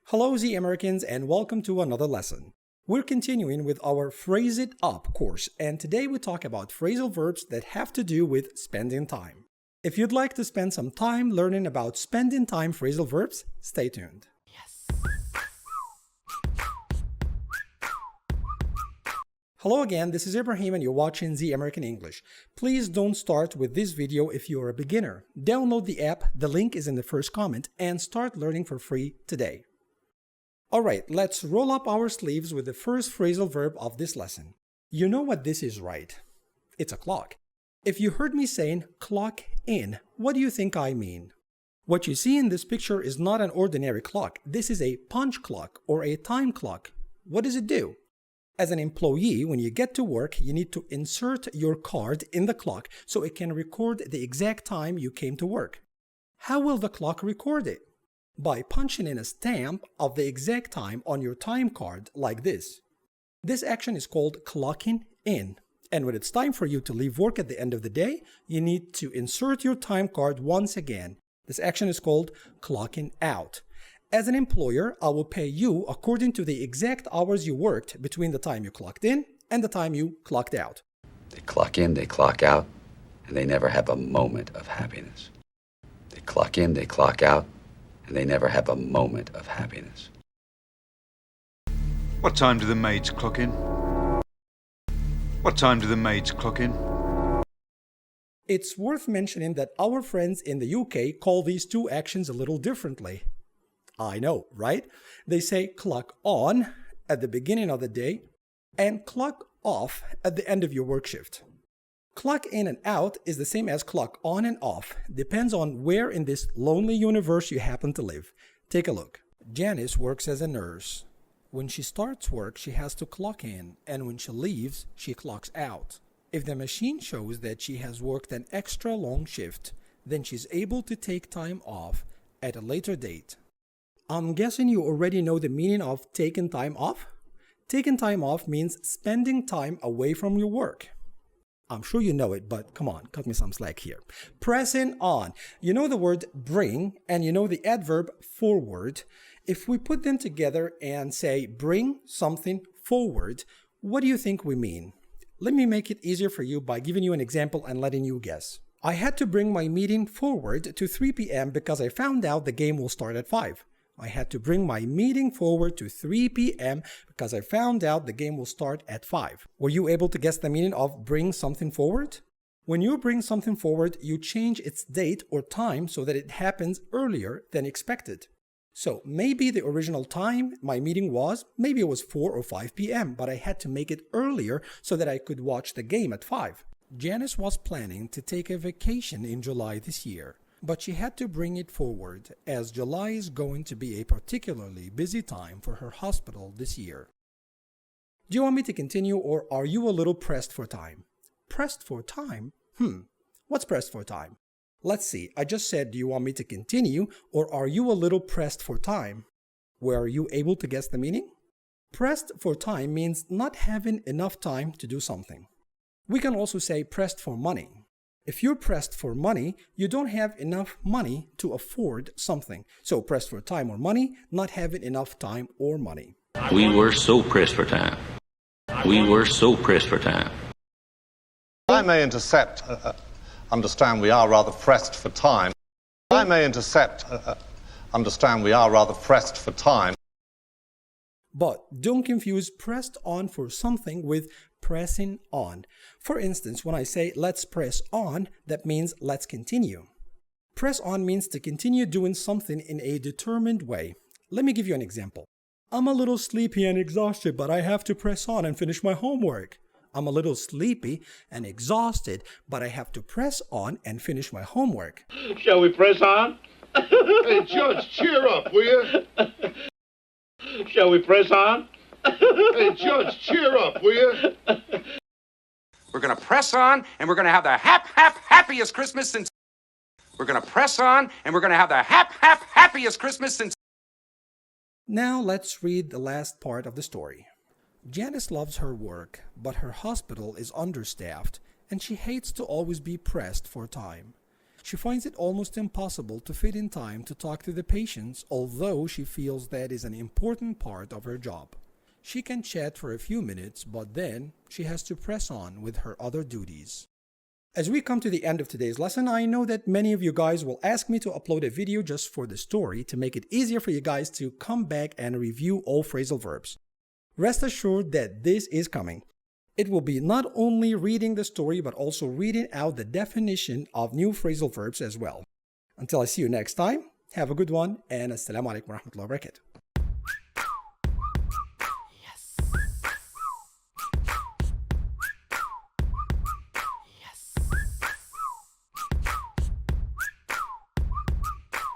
Hello Z Americans and welcome to another lesson. We're continuing with our Phrase It Up course, and today we talk about phrasal verbs that have to do with spending time. If you'd like to spend some time learning about spending time phrasal verbs, stay tuned. Hello again, this is Ibrahim and you're watching Z American English. Please don't start with this video if you're a beginner. Download the app, the link is in the first comment, and start learning for free today. Alright, let's roll up our sleeves with the first phrasal verb of this lesson. You know what this is, right? It's a clock. If you heard me saying clock in, what do you think I mean? What you see in this picture is not an ordinary clock. This is a punch clock or a time clock. What does it do? As an employee, when you get to work, you need to insert your card in the clock so it can record the exact time you came to work. How will the clock record it? By punching in a stamp of the exact time on your time card like this. This action is called clocking in. And when it's time for you to leave work at the end of the day, you need to insert your time card once again. This action is called clocking out. As an employer, I will pay you according to the exact hours you worked between the time you clocked in and the time you clocked out. They clock in, they clock out, and they never have a moment of happiness. They clock in, they clock out, and they never have a moment of happiness. What time do the maids clock in? What time do the maids clock in? It's worth mentioning that our friends in the UK call these two actions a little differently. I know, right? They say clock on at the beginning of the day and clock off at the end of your work shift. Clock in and out is the same as clock on and off. Depends on where in this lonely universe you happen to live. Take a look. Janice works as a nurse. When she starts work, she has to clock in, and when she leaves, she clocks out. If the machine shows that she has worked an extra long shift, then she's able to take time off at a later date. I'm guessing you already know the meaning of taking time off? Taking time off means spending time away from your work. I'm sure you know it, but come on, cut me some slack here. Pressing on. You know the word bring, and you know the adverb forward. If we put them together and say bring something forward, what do you think we mean? Let me make it easier for you by giving you an example and letting you guess. I had to bring my meeting forward to 3 p.m. because I found out the game will start at 5. I had to bring my meeting forward to 3 p.m. because I found out the game will start at 5. Were you able to guess the meaning of bring something forward? When you bring something forward, you change its date or time so that it happens earlier than expected. So maybe the original time my meeting was, maybe it was 4 or 5 p.m., but I had to make it earlier so that I could watch the game at 5. Janice was planning to take a vacation in July this year, but she had to bring it forward as July is going to be a particularly busy time for her hospital this year. Do you want me to continue, or are you a little pressed for time? Pressed for time? What's pressed for time? Let's see, I just said, do you want me to continue, or are you a little pressed for time? Were you able to guess the meaning? Pressed for time means not having enough time to do something. We can also say pressed for money. If you're pressed for money, you don't have enough money to afford something. So pressed for time or money, not having enough time or money. We were so pressed for time. We were so pressed for time. I may intercept, understand we are rather pressed for time. I may intercept, understand we are rather pressed for time. But don't confuse pressed on for something with pressing on. For instance, when I say let's press on, that means let's continue. Press on means to continue doing something in a determined way. Let me give you an example. I'm a little sleepy and exhausted, but I have to press on and finish my homework. I'm a little sleepy and exhausted, but I have to press on and finish my homework. Shall we press on? Hey, Judge, cheer up, will you? Shall we press on? Hey, Judge, cheer up, will you? We're going to press on, and we're going to have the happiest Christmas since... We're going to press on, and we're going to have the happiest Christmas since... Now let's read the last part of the story. Janice loves her work, but her hospital is understaffed, and she hates to always be pressed for time. She finds it almost impossible to fit in time to talk to the patients, although she feels that is an important part of her job. She can chat for a few minutes, but then she has to press on with her other duties. As we come to the end of today's lesson, I know that many of you guys will ask me to upload a video just for the story to make it easier for you guys to come back and review all phrasal verbs. Rest assured that this is coming. It will be not only reading the story, but also reading out the definition of new phrasal verbs as well. Until I see you next time, have a good one, and Assalamu alaikum wa rahmatullahi wa barakatuh.